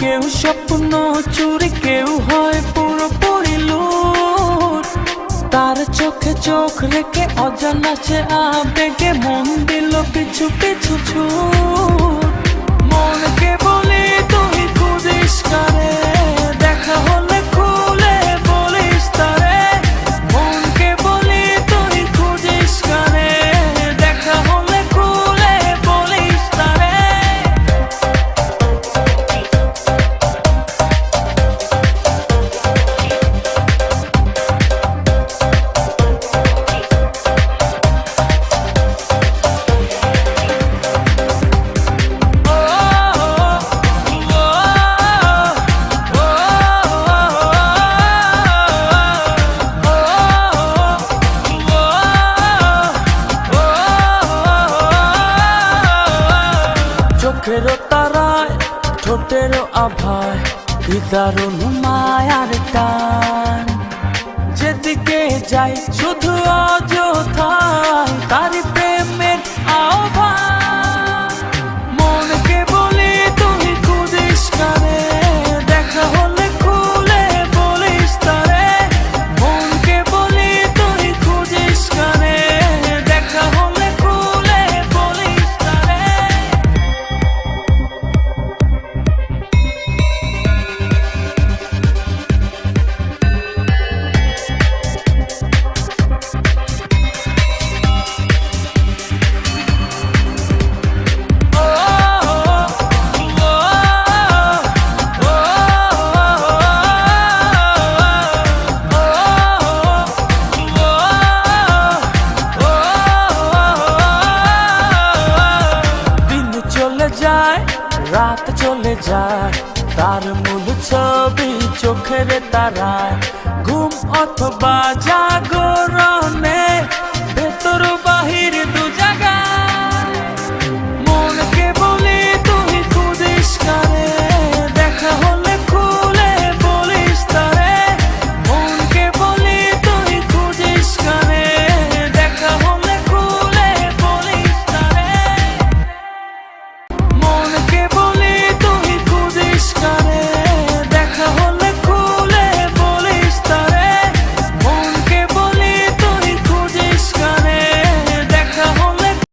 কেউ স্বপ্ন চুরি, কেউ হয় পুরোপুরি লুট। তার চোখে চোখ রেখে অজানা সে আবেগে মন দিল পিছু পিছু ছুট। মনকে বলি তুই খুঁজিস কারে, দেখা হলে খুলে বলিস তারে। মনকে বলি তুই খুঁজিস কারে, দেখা হলে খুলে বলিস তারে। চোখেরও তারায় ঠোঁটেরও আভায় কি দারুণ মায়ার টান। যেদিকে যাই শুধু অযথায় তারি প্রেমের আহ্বান। মনকে বলি তুই খুঁজিস কারে, দেখা হলে খুলে বলিস তারে। মনকে বলি তুই খুঁজিস কারে, দেখা হলে খুলে বলিস তারে। রাত চলে যায় তার মূল ছবি চোখের তারায়। ঘুম অথবা জাগরণে ভেতর বাহির দুজা